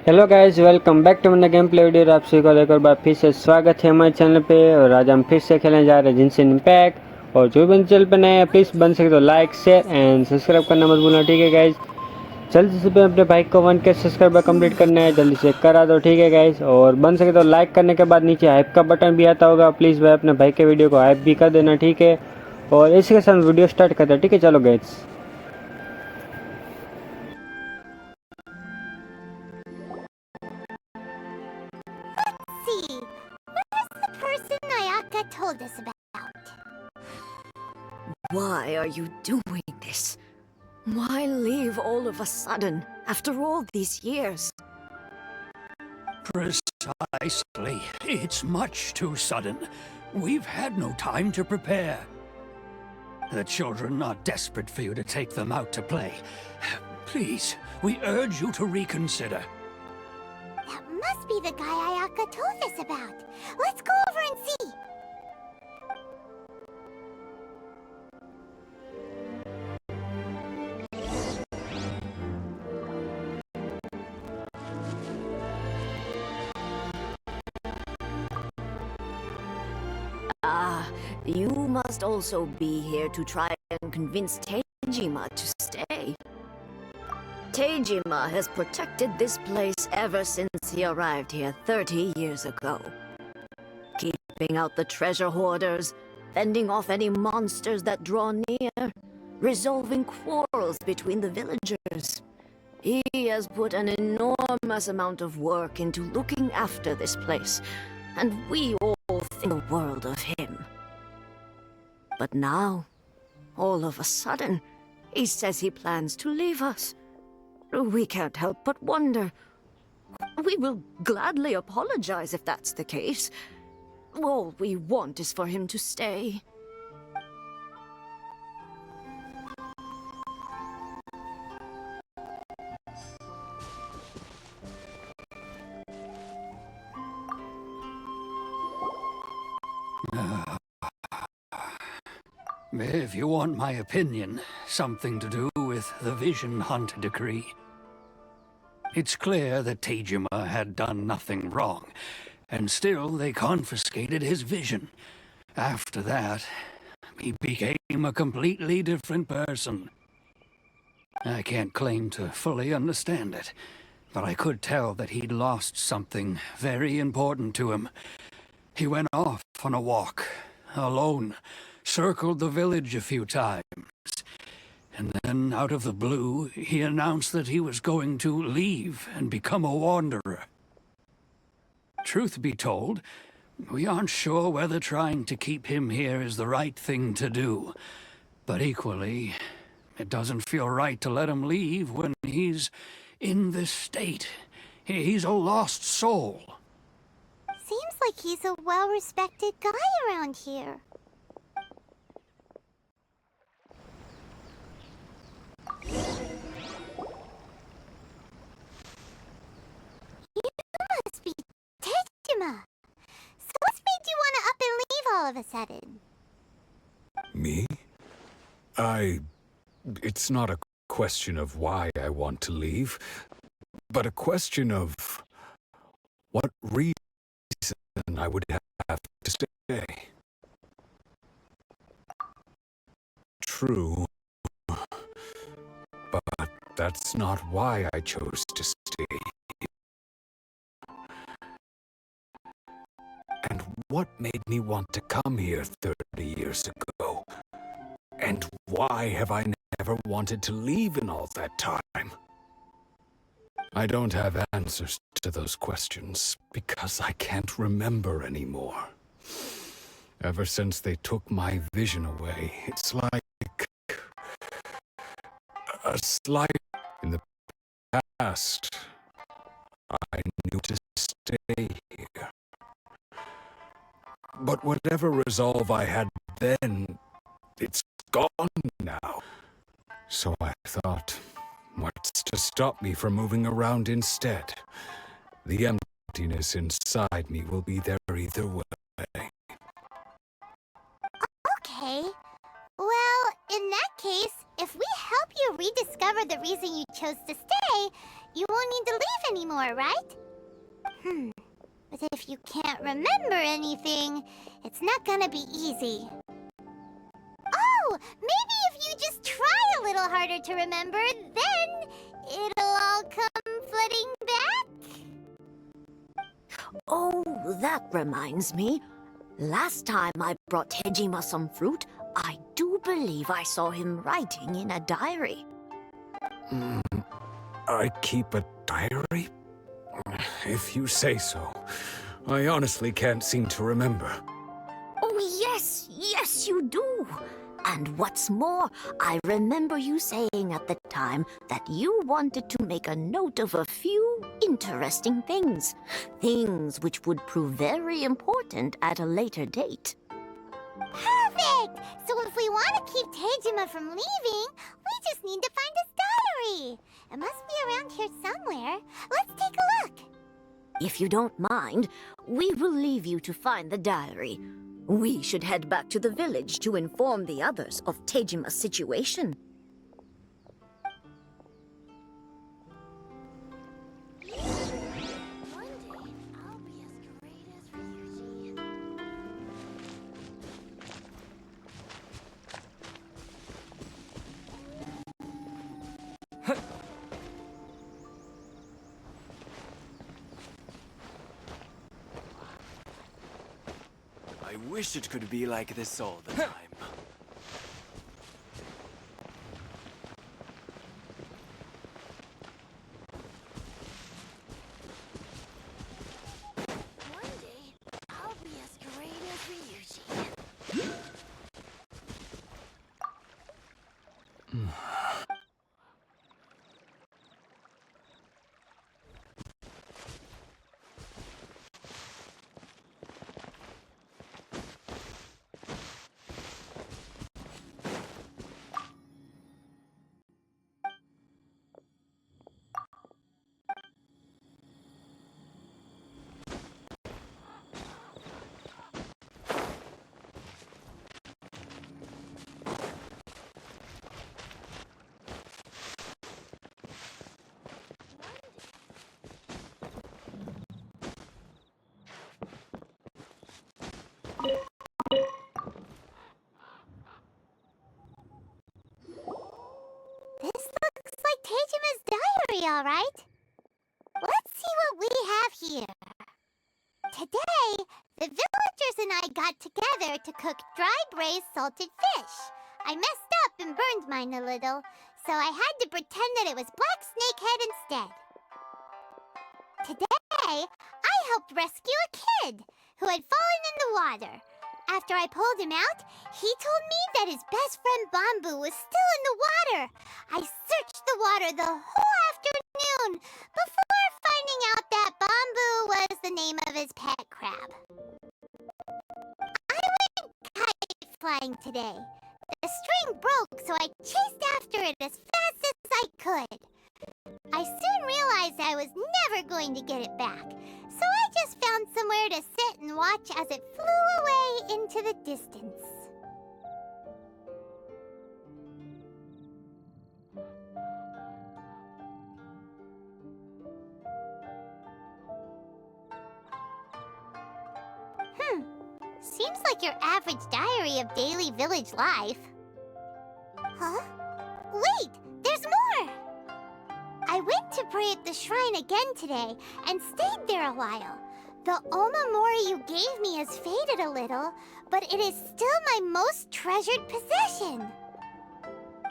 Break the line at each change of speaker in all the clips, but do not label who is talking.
Hello guys, welcome back to my game play video. आप सभी को एक और बार फिर से स्वागत है हमारे चैनल पे। और आज हम फिर से खेलने जा रहे हैं जिनशिन इम्पैक्ट। और जो भी चैनल पे नए हैं प्लीज़ बन सके तो लाइक शेयर एंड सब्सक्राइब करना मत भूलना, ठीक है गाइस। जल्दी से अपने भाई को 1K सब्सक्राइबर कंप्लीट करना है, जल्दी से करा दो, ठीक है गाइस। और बन सके तो लाइक करने के बाद नीचे हाइप का बटन भी आता होगा, प्लीज़ भाई अपने भाई के वीडियो को हाइप भी कर देना, ठीक है। और इसी के साथ वीडियो स्टार्ट करते हैं, ठीक है। चलो guys.
See, where's the person Nayaka told us about?
Why are you doing this? Why leave all of a sudden, after all these years?
Precisely. It's much too sudden. We've had no time to prepare. The children are desperate for you to take them out to play. Please, we urge you to reconsider.
That must be the guy Ayaka told us about. Let's go over and see.
You must also be here to try and convince Teijima to stay. Teijima has protected this place ever since he arrived here 30 years ago. Keeping out the treasure hoarders, fending off any monsters that draw near, resolving quarrels between the villagers. He has put an enormous amount of work into looking after this place, and we all think the world of him. But now, all of a sudden, he says he plans to leave us. We can't help but wonder. We will gladly apologize if that's the case. All we want is for him to stay.
If you want my opinion, something to do with the Vision Hunt decree. It's clear that Teijima had done nothing wrong, and still they confiscated his vision. After that, he became a completely different person. I can't claim to fully understand it, but I could tell that he'd lost something very important to him. He went off on a walk, alone, circled the village a few times, and then, out of the blue, he announced that he was going to leave and become a wanderer. Truth be told, we aren't sure whether trying to keep him here is the right thing to do, but equally, it doesn't feel right to let him leave when he's in this state. He's a lost soul.
Seems like he's a well-respected guy around here. You must be Teijima. So what's made you want to up and leave all of a sudden?
Me? It's not a question of why I want to leave, but a question of what reason I would have to stay. True, but that's not why I chose to stay. And what made me want to come here 30 years ago? And why have I never wanted to leave in all that time? I don't have answers to those questions because I can't remember anymore. Ever since they took my vision away, it's like a slight in the past. I knew to stay here. But whatever resolve I had then, it's gone now. So I thought, what's to stop me from moving around instead? The emptiness inside me will be there either way.
Okay. Well, in that case, if we help you rediscover the reason you chose to stay, today, you won't need to leave anymore, right? But if you can't remember anything, it's not gonna be easy. Oh, maybe if you just try a little harder to remember, then it'll all come flooding back.
Oh, that reminds me. Last time I brought Tejima some fruit, I do believe I saw him writing in a diary.
I keep a diary? If you say so. I honestly can't seem to remember.
Oh, yes, you do. And what's more, I remember you saying at the time that you wanted to make a note of a few interesting things. Things which would prove very important at a later date.
Perfect! So if we want to keep Tejima from leaving, we just need to find his diary. It must be around here somewhere. Let's take a look.
If you don't mind, we will leave you to find the diary. We should head back to the village to inform the others of Tejima's situation.
One day, I'll be as great as Ryuji.
I wish it could be like this all the time.
One day, I'll be as great as Ryuji. This looks like Tejima's diary, all right. Let's see what we have here. Today, the villagers and I got together to cook dry braised salted fish. I messed up and burned mine a little, so I had to pretend that it was black snakehead instead. Today, I helped rescue a kid who had fallen in the water. After I pulled him out, he told me that his best friend Bamboo was still in the water. I searched the water the whole afternoon before finding out that Bamboo was the name of his pet crab. I went kite flying today. The string broke, so I chased after it as fast as I could. I soon realized I was never going to get it back, so I just found somewhere to sit and watch as it flew away into the distance. Seems like your average diary of daily village life. Huh? Wait, there's more! I went to pray at the shrine again today and stayed there a while. The Omamori you gave me has faded a little, but it is still my most treasured possession.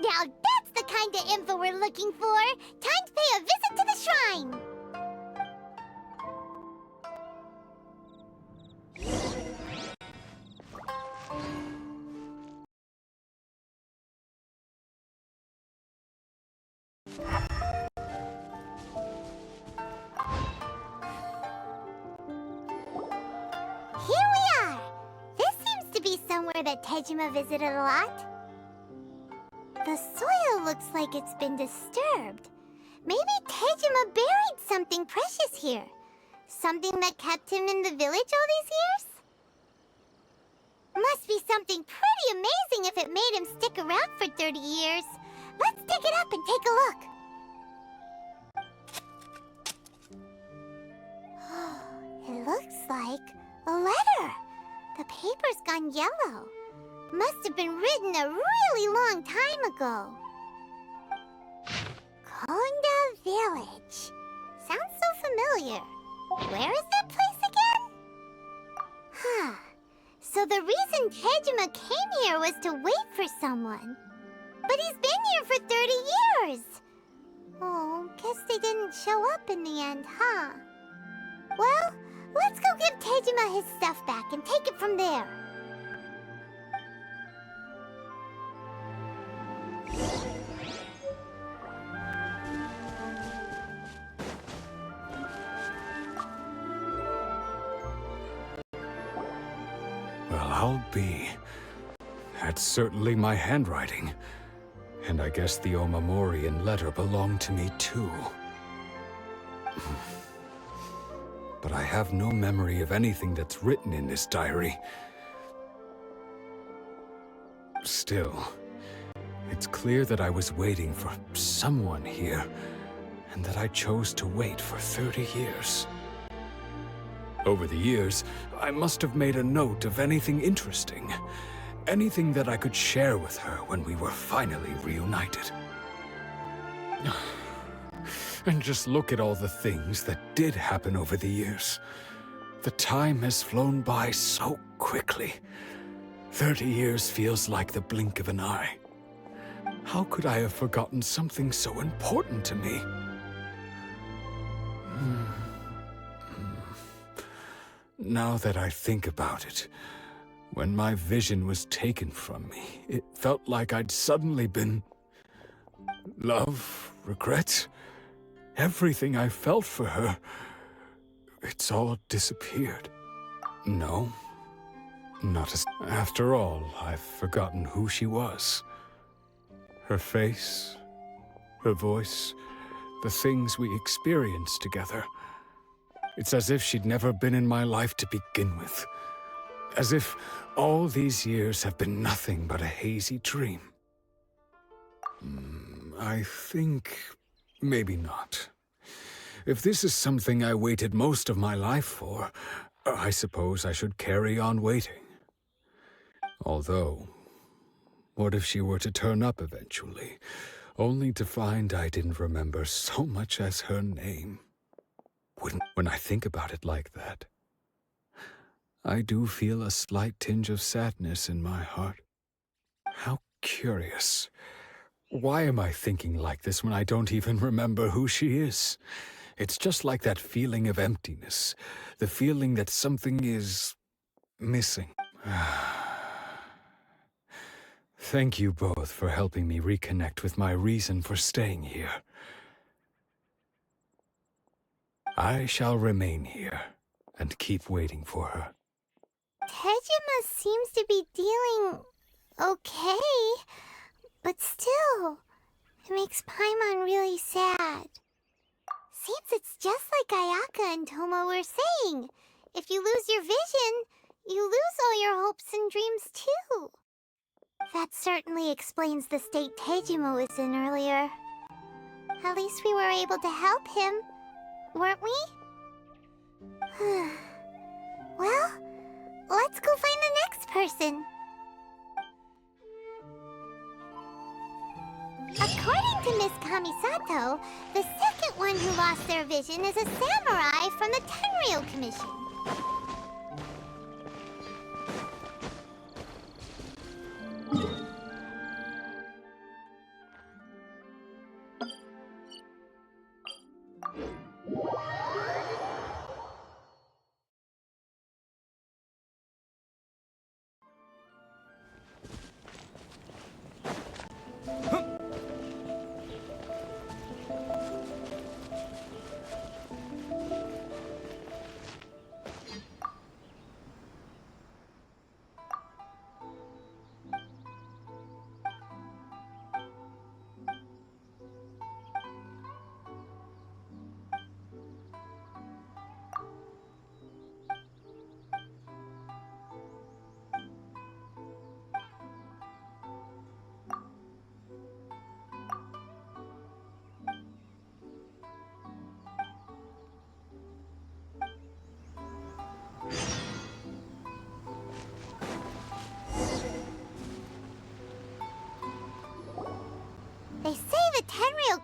Now that's the kind of info we're looking for. Time to pay a visit to the shrine. Here we are! This seems to be somewhere that Tejima visited a lot. The soil looks like it's been disturbed. Maybe Tejima buried something precious here. Something that kept him in the village all these years? Must be something pretty amazing if it made him stick around for 30 years. Let's dig it up and take a look. on yellow. Must have been written a really long time ago. Konda Village. Sounds so familiar. Where is that place again? Huh. So the reason Tejima came here was to wait for someone. But he's been here for 30 years. Oh, guess they didn't show up in the end, huh? Well, let's go give Tejima his stuff back and take it from there.
Well, I'll be. That's certainly my handwriting. And I guess the Omamorian letter belonged to me too. But I have no memory of anything that's written in this diary. Still, it's clear that I was waiting for someone here, and that I chose to wait for 30 years. Over the years, I must have made a note of anything interesting. Anything that I could share with her when we were finally reunited. And just look at all the things that did happen over the years. The time has flown by so quickly. 30 years feels like the blink of an eye. How could I have forgotten something so important to me? Now that I think about it, when my vision was taken from me, it felt like I'd suddenly been... love, regret, everything I felt for her, it's all disappeared. No, not as... After all, I've forgotten who she was. Her face, her voice, the things we experienced together. It's as if she'd never been in my life to begin with. As if all these years have been nothing but a hazy dream. I think... maybe not. If this is something I waited most of my life for, I suppose I should carry on waiting. Although, what if she were to turn up eventually, only to find I didn't remember so much as her name? When I think about it like that, I do feel a slight tinge of sadness in my heart. How curious. Why am I thinking like this when I don't even remember who she is? It's just like that feeling of emptiness, the feeling that something is missing. Thank you both for helping me reconnect with my reason for staying here. I shall remain here and keep waiting for her.
Tejima seems to be dealing okay, but still, it makes Paimon really sad. Seems it's just like Ayaka and Toma were saying. If you lose your vision, you lose all your hopes and dreams too. That certainly explains the state Tejima was in earlier. At least we were able to help him, weren't we? Well, let's go find the next person. According to Miss Kamisato, the second one who lost their vision is a samurai from the Tenryou Commission.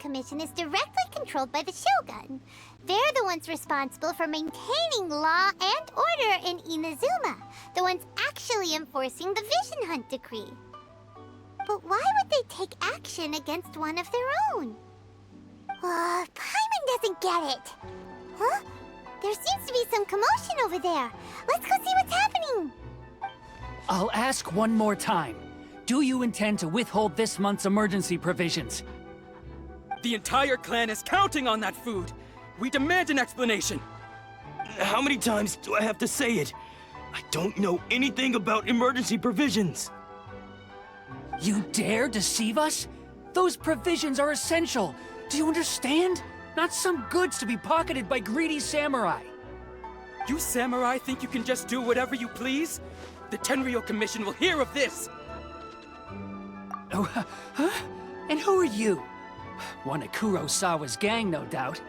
Commission is directly controlled by the Shogun. They're the ones responsible for maintaining law and order in Inazuma, the ones actually enforcing the Vision Hunt Decree. But why would they take action against one of their own? Paimon doesn't get it. Huh? There seems to be some commotion over there. Let's go see what's happening.
I'll ask one more time. Do you intend to withhold this month's emergency provisions?
The entire clan is counting on that food. We demand an explanation.
How many times do I have to say it? I don't know anything about emergency provisions.
You dare deceive us? Those provisions are essential. Do you understand? Not some goods to be pocketed by greedy samurai.
You samurai think you can just do whatever you please? The Tenryou Commission will hear of this!
Oh, huh? And who are you? One of Kurosawa's gang, no doubt.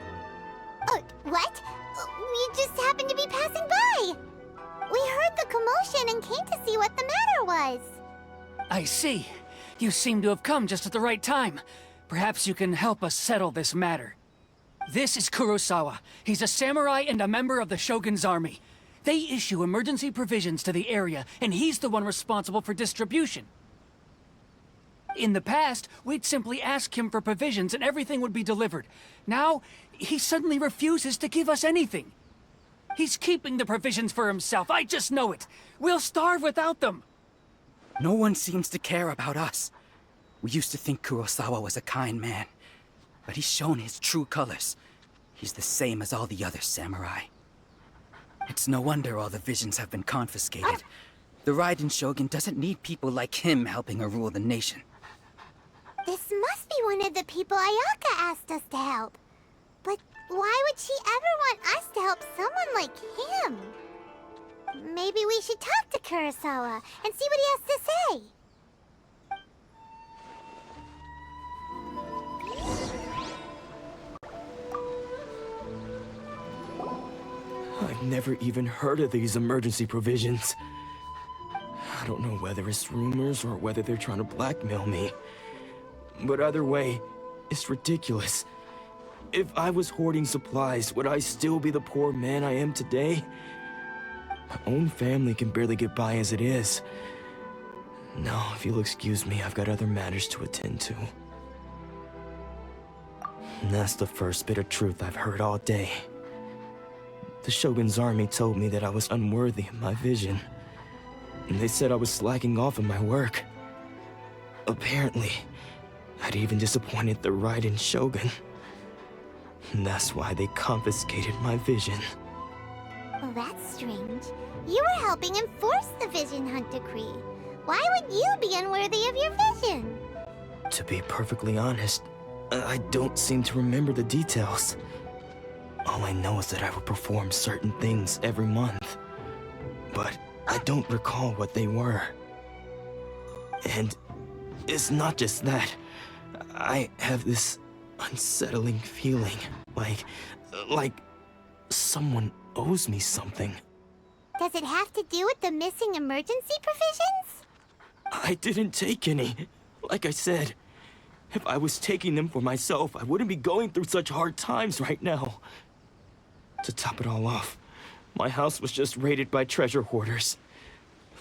What? We just happened to be passing by. We heard the commotion and came to see what the matter was.
I see. You seem to have come just at the right time. Perhaps you can help us settle this matter. This is Kurosawa. He's a samurai and a member of the Shogun's army. They issue emergency provisions to the area, and he's the one responsible for distribution. In the past, we'd simply ask him for provisions and everything would be delivered. Now, he suddenly refuses to give us anything. He's keeping the provisions for himself, I just know it. We'll starve without them.
No one seems to care about us. We used to think Kurosawa was a kind man, but he's shown his true colors. He's the same as all the other samurai. It's no wonder all the visions have been confiscated. The Raiden Shogun doesn't need people like him helping her rule the nation.
This must be one of the people Ayaka asked us to help. But why would she ever want us to help someone like him? Maybe we should talk to Kurosawa and see what he has to say.
I've never even heard of these emergency provisions. I don't know whether it's rumors or whether they're trying to blackmail me. But either way, it's ridiculous. If I was hoarding supplies, would I still be the poor man I am today? My own family can barely get by as it is. Now, if you'll excuse me, I've got other matters to attend to. And that's the first bit of truth I've heard all day. The Shogun's army told me that I was unworthy of my vision. And they said I was slacking off in my work. Apparently, I'd even disappointed the Raiden Shogun. And that's why they confiscated my vision.
Well, that's strange. You were helping enforce the Vision Hunt Decree. Why would you be unworthy of your vision?
To be perfectly honest, I don't seem to remember the details. All I know is that I would perform certain things every month. But I don't recall what they were. And it's not just that. I have this unsettling feeling, like someone owes me something.
Does it have to do with the missing emergency provisions?
I didn't take any. Like I said, if I was taking them for myself, I wouldn't be going through such hard times right now. To top it all off, my house was just raided by treasure hoarders,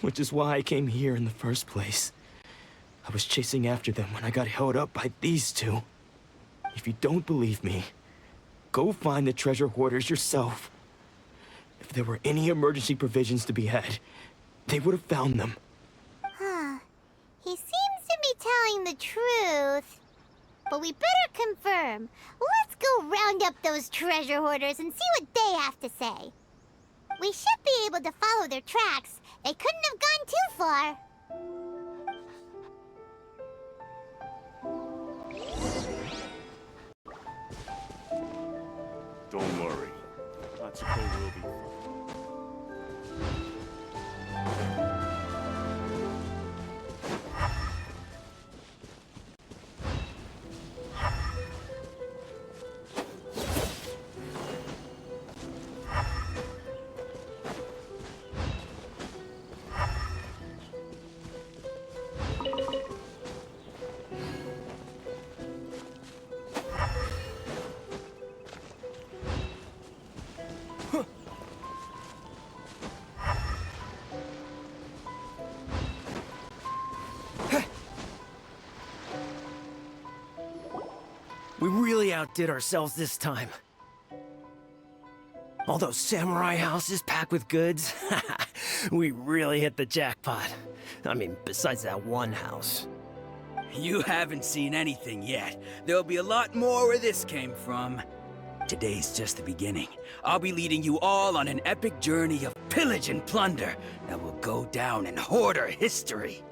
which is why I came here in the first place. I was chasing after them when I got held up by these two. If you don't believe me, go find the treasure hoarders yourself. If there were any emergency provisions to be had, they would have found them.
Huh. He seems to be telling the truth. But we better confirm. Let's go round up those treasure hoarders and see what they have to say. We should be able to follow their tracks. They couldn't have gone too far.
Don't worry. Natsuko will be fine.
outdid ourselves this time. All those samurai houses packed with goods. We really hit the jackpot. I mean, besides that one house.
You haven't seen anything yet. There'll be a lot more where this came from. Today's just the beginning. I'll be leading you all on an epic journey of pillage and plunder that will go down in hoarder history.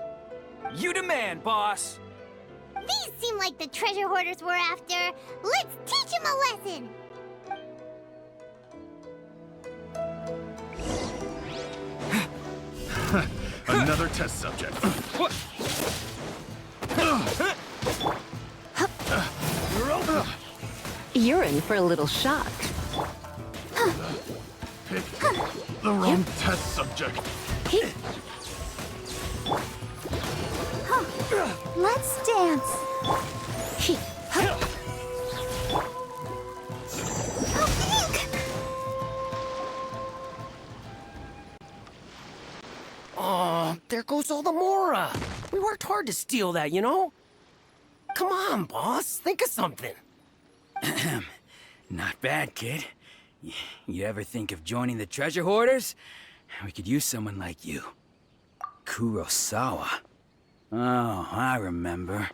You demand, boss!
These seem like the treasure hoarders we're after. Let's teach them a lesson!
Another test subject.
You're in for a little shock.
Pick the wrong test subject.
Let's dance.
Oh, there goes all the Mora. We worked hard to steal that, you know? Come on, boss. Think of something.
Not bad, kid. You ever think of joining the treasure hoarders? We could use someone like you. Kurosawa. Oh, I remember.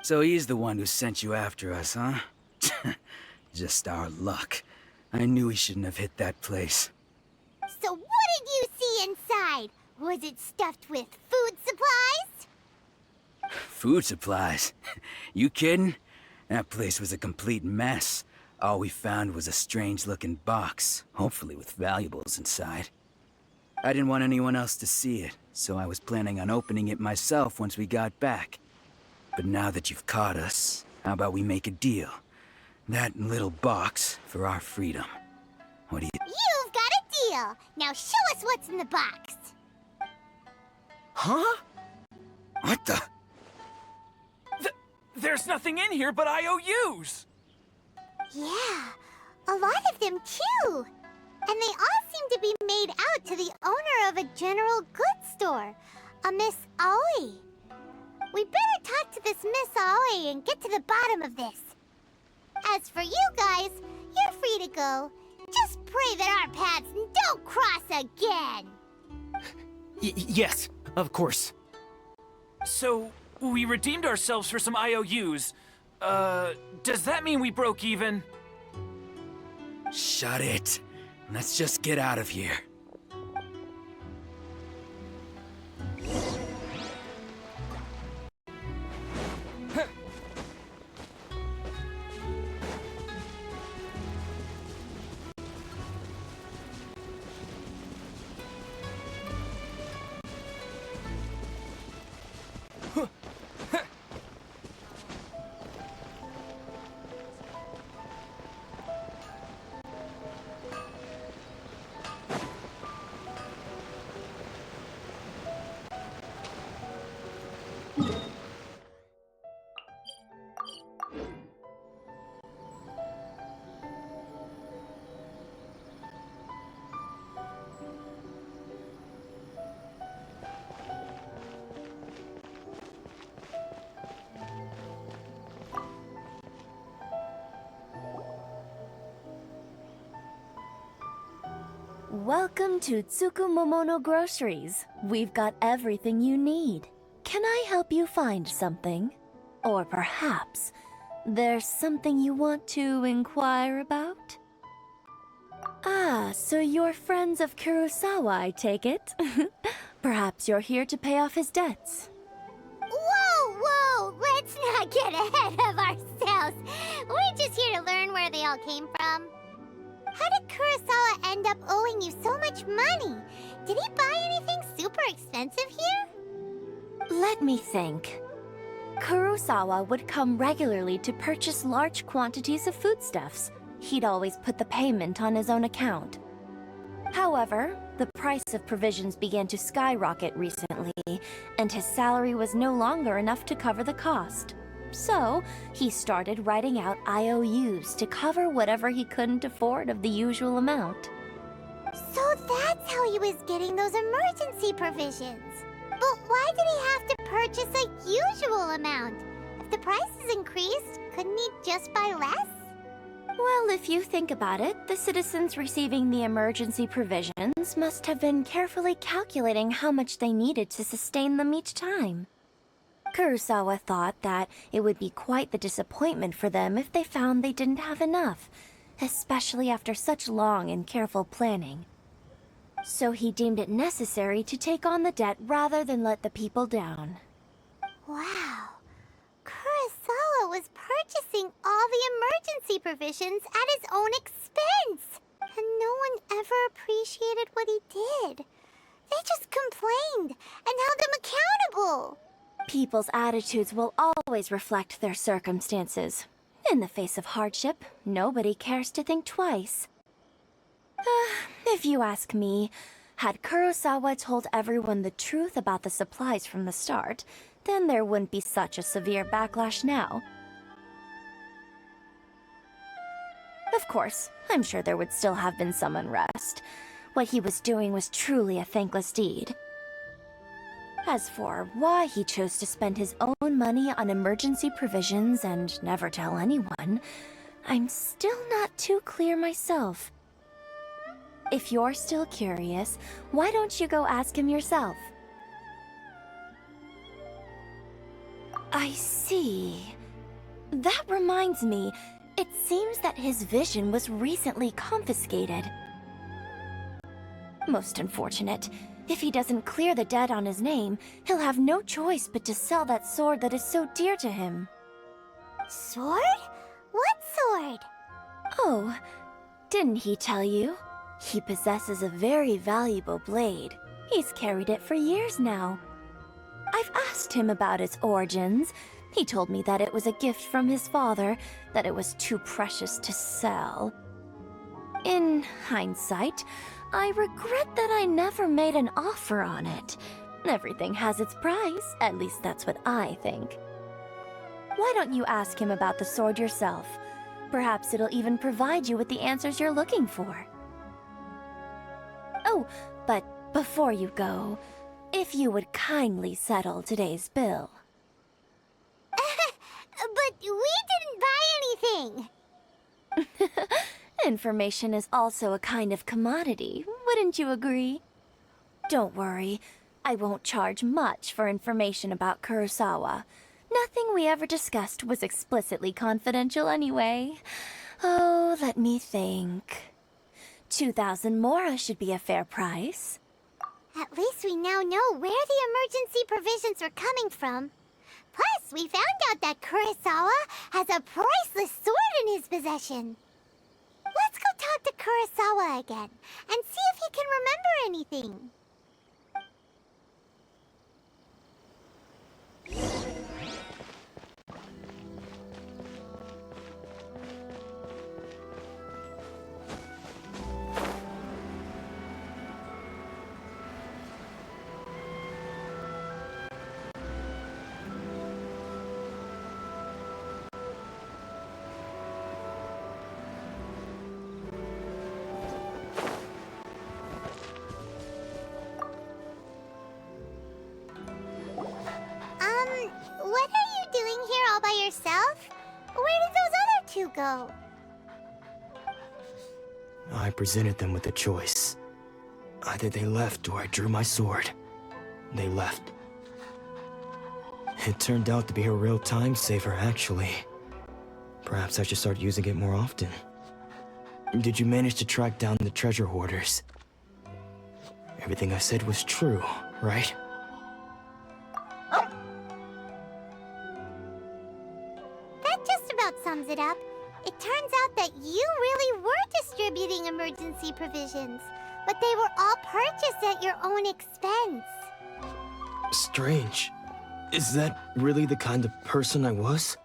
So he's the one who sent you after us, huh? Just our luck. I knew he shouldn't have hit that place.
So what did you see inside? Was it stuffed with food supplies?
Food supplies? You kidding? That place was a complete mess. All we found was a strange-looking box, hopefully with valuables inside. I didn't want anyone else to see it, so I was planning on opening it myself once we got back. But now that you've caught us, how about we make a deal? That little box for our freedom. What do you...
You've got a deal. Now show us what's in the box.
Huh?
What the...
There's nothing in here but IOUs!
Yeah, a lot of them too. And they all seem to be made out to the owner of a general goods store, a Miss Aoi. We better talk to this Miss Aoi and get to the bottom of this. As for you guys, you're free to go. Just pray that our paths don't cross again.
Yes, of course.
So, we redeemed ourselves for some IOUs. Does that mean we broke even?
Shut it. Let's just get out of here.
Welcome to Tsukumomono Groceries. We've got everything you need. Can I help you find something? Or perhaps there's something you want to inquire about? Ah, so you're friends of Kurosawa, I take it? Perhaps you're here to pay off his debts.
Whoa! Let's not get ahead of ourselves. We're just here to learn where they all came from. How did Kurosawa end up owing you so much money? Did he buy anything super expensive here?
Let me think. Kurosawa would come regularly to purchase large quantities of foodstuffs. He'd always put the payment on his own account. However, the price of provisions began to skyrocket recently, and his salary was no longer enough to cover the cost. So, he started writing out IOUs to cover whatever he couldn't afford of the usual amount.
So that's how he was getting those emergency provisions. But why did he have to purchase a usual amount? If the prices increased, Couldn't he just buy less?
Well, if you think about it, the citizens receiving the emergency provisions must have been carefully calculating how much they needed to sustain them each time. Kurosawa thought that it would be quite the disappointment for them if they found they didn't have enough, especially after such long and careful planning. So he deemed it necessary to take on the debt rather than let the people down.
Wow. Kurosawa was purchasing all the emergency provisions at his own expense. And no one ever appreciated what he did. They just complained and held him accountable.
People's attitudes will always reflect their circumstances. In the face of hardship, nobody cares to think twice. If you ask me, had Kurosawa told everyone the truth about the supplies from the start, then there wouldn't be such a severe backlash now. Of course, I'm sure there would still have been some unrest. What he was doing was truly a thankless deed. As for why he chose to spend his own money on emergency provisions and never tell anyone, I'm still not too clear myself. If you're still curious, why don't you go ask him yourself? I see. That reminds me, it seems that his vision was recently confiscated. Most unfortunate. If he doesn't clear the debt on his name, he'll have no choice but to sell that sword that is so dear to him.
Sword? What sword?
Oh, didn't he tell you? He possesses a very valuable blade. He's carried it for years now. I've asked him about its origins. He told me that it was a gift from his father, that it was too precious to sell. In hindsight, I regret that I never made an offer on it. Everything has its price, at least that's what I think. Why don't you ask him about the sword yourself? Perhaps it'll even provide you with the answers you're looking for. Oh, but before you go, if you would kindly settle today's bill.
But we didn't buy anything!
Information is also a kind of commodity, wouldn't you agree? Don't worry, I won't charge much for information about Kurosawa. Nothing we ever discussed was explicitly confidential anyway. Oh, let me think. 2,000 mora should be a fair price.
At least we now know where the emergency provisions are coming from. Plus, we found out that Kurosawa has a priceless sword in his possession. Let's go talk to Kurosawa again, and see if he can remember anything. What are you doing here all by yourself? Where did those other two go?
I presented them with a choice. Either they left or I drew my sword. They left. It turned out to be a real time saver, actually. Perhaps I should start using it more often. Did you manage to track down the treasure hoarders? Everything I said was true, right?
That just about sums it up. It turns out that you really were distributing emergency provisions, but they were all purchased at your own expense.
Strange. Is that really the kind of person I was?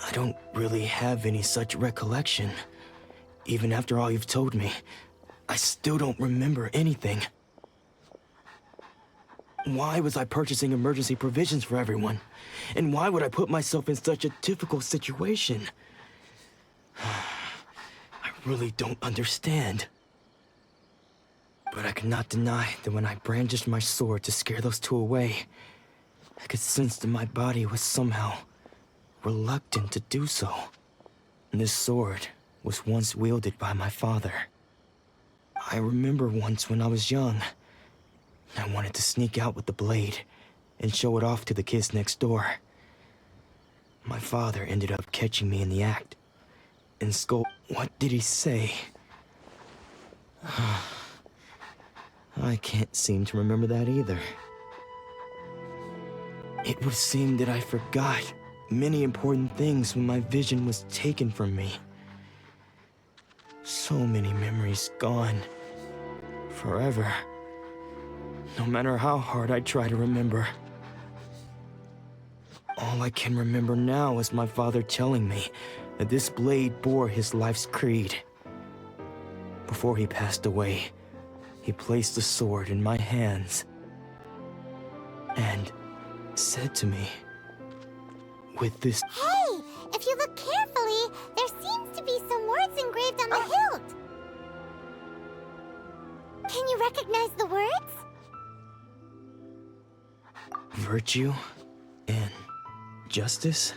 I don't really have any such recollection. Even after all you've told me, I still don't remember anything. Why was I purchasing emergency provisions for everyone? And why would I put myself in such a difficult situation? I really don't understand. But I cannot deny that when I brandished my sword to scare those two away, I could sense that my body was somehow reluctant to do so. This sword was once wielded by my father. I remember once when I was young, I wanted to sneak out with the blade and show it off to the kids next door. My father ended up catching me in the act and What did he say? I can't seem to remember that either. It would seem that I forgot many important things when my vision was taken from me. So many memories gone. Forever. No matter how hard I try to remember. All I can remember now is my father telling me that this blade bore his life's creed. Before he passed away, he placed the sword in my hands and said to me, with this—
Hey! If you look carefully, there seems to be some words engraved on the hilt. Can you recognize the words?
Virtue and justice?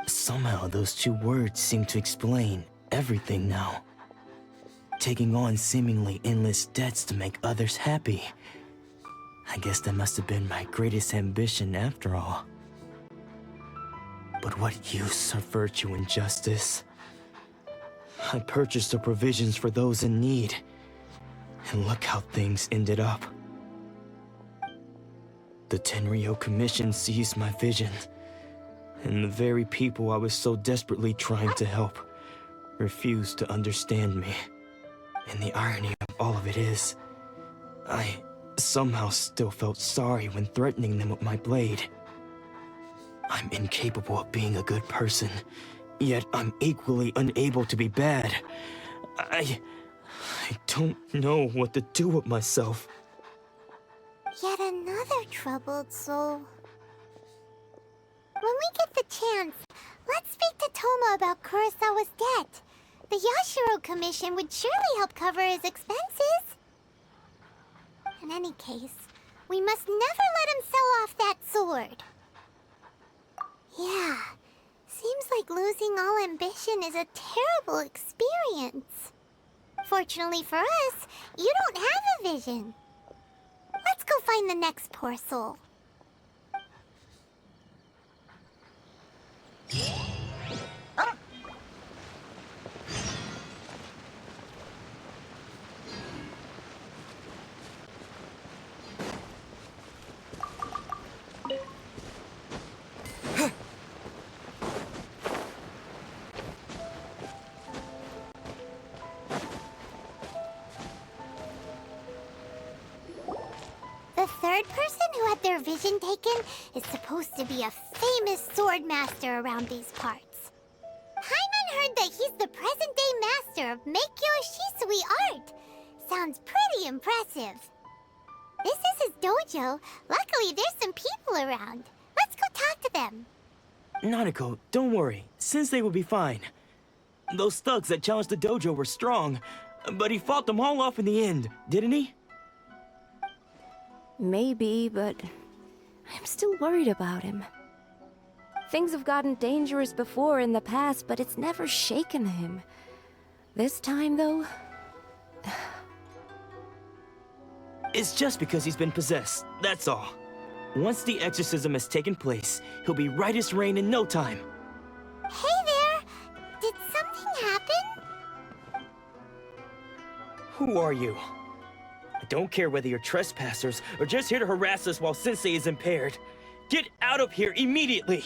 Somehow those two words seem to explain everything now. Taking on seemingly endless debts to make others happy. I guess that must have been my greatest ambition after all. But what use are virtue and justice? I purchased the provisions for those in need, and look how things ended up. The Tenryo Commission seized my vision, and the very people I was so desperately trying to help refused to understand me. And the irony of all of it is, I somehow still felt sorry when threatening them with my blade. I'm incapable of being a good person, yet I'm equally unable to be bad. I don't know what to do with myself.
Yet another troubled soul. When we get the chance, let's speak to Toma about Kurosawa's debt. The Yashiro Commission would surely help cover his expenses. In any case, we must never let him sell off that sword. Yeah, seems like losing all ambition is a terrible experience. Fortunately for us, you don't have a vision. Let's go find the next poor soul. The third person who had their vision taken is supposed to be a famous sword master around these parts. Paimon heard that he's the present-day master of Meikyo Shisui art. Sounds pretty impressive. This is his dojo. Luckily, there's some people around. Let's go talk to them.
Nanako, don't worry. Sensei will be fine. Those thugs that challenged the dojo were strong, but he fought them all off in the end, didn't he?
Maybe, but I'm still worried about him. Things have gotten dangerous before in the past, but it's never shaken him. This time, though...
It's just because he's been possessed, that's all. Once the exorcism has taken place, he'll be right as rain in no time.
Hey there! Did something happen?
Who are you? I don't care whether you're trespassers or just here to harass us while Sensei is impaired. Get out of here immediately!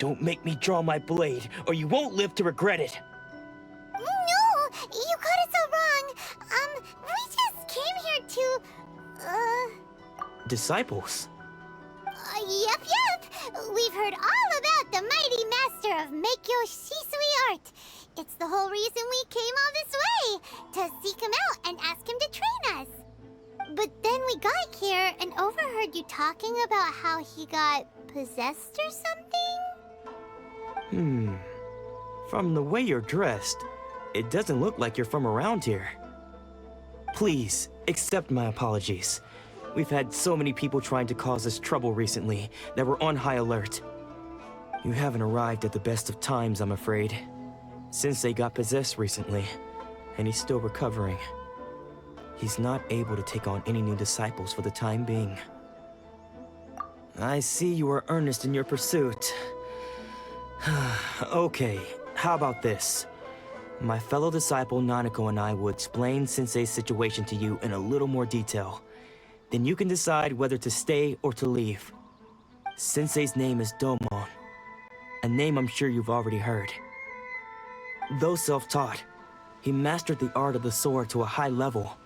Don't make me draw my blade, or you won't live to regret it.
No! You got it so wrong! We just came here to...
Disciples?
Yep. We've heard all about the mighty master of Meikyo Shisui art. It's the whole reason we came all this way, to seek him out and ask him to train us. But then we got here and overheard you talking about how he got possessed or something?
From the way you're dressed, it doesn't look like you're from around here. Please, accept my apologies. We've had so many people trying to cause us trouble recently that we're on high alert. You haven't arrived at the best of times, I'm afraid. Sensei got possessed recently, and he's still recovering. He's not able to take on any new disciples for the time being. I see you are earnest in your pursuit. Okay, how about this? My fellow disciple Nanako and I will explain Sensei's situation to you in a little more detail. Then you can decide whether to stay or to leave. Sensei's name is Domon, a name I'm sure you've already heard. Though self-taught, he mastered the art of the sword to a high level.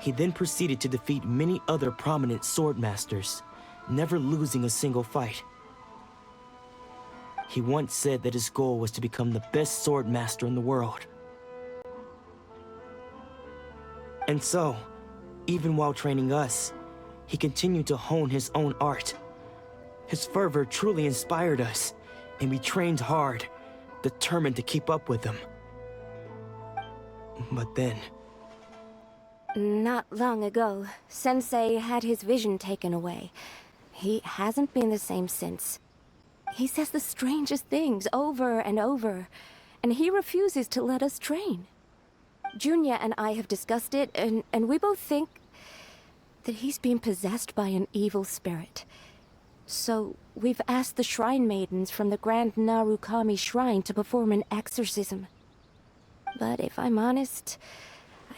He then proceeded to defeat many other prominent sword masters, never losing a single fight. He once said that his goal was to become the best sword master in the world. And so, even while training us, he continued to hone his own art. His fervor truly inspired us, and we trained hard, determined to keep up with him. But then...
Not long ago, Sensei had his vision taken away. He hasn't been the same since. He says the strangest things over and over, and he refuses to let us train. Junya and I have discussed it, and we both think that he's been possessed by an evil spirit. So we've asked the shrine maidens from the Grand Narukami Shrine to perform an exorcism. But if I'm honest,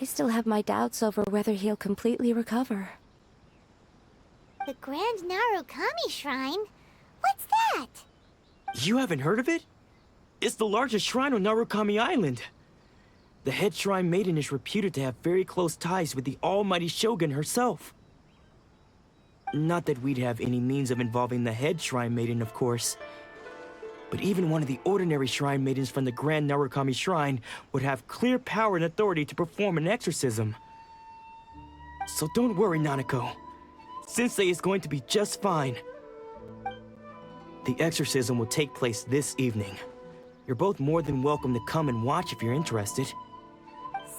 I still have my doubts over whether he'll completely recover.
The Grand Narukami Shrine? What's that?
You haven't heard of it? It's the largest shrine on Narukami Island. The head shrine maiden is reputed to have very close ties with the almighty Shogun herself. Not that we'd have any means of involving the head shrine maiden, of course. But even one of the ordinary shrine maidens from the Grand Narukami Shrine would have clear power and authority to perform an exorcism. So don't worry, Nanako. Sensei is going to be just fine. The exorcism will take place this evening. You're both more than welcome to come and watch if you're interested.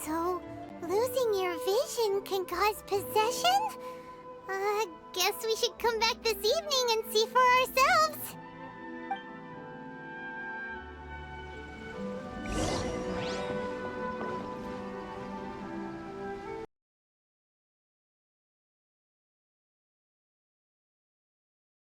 So, losing your vision can cause possession? Guess we should come back this evening and see for ourselves.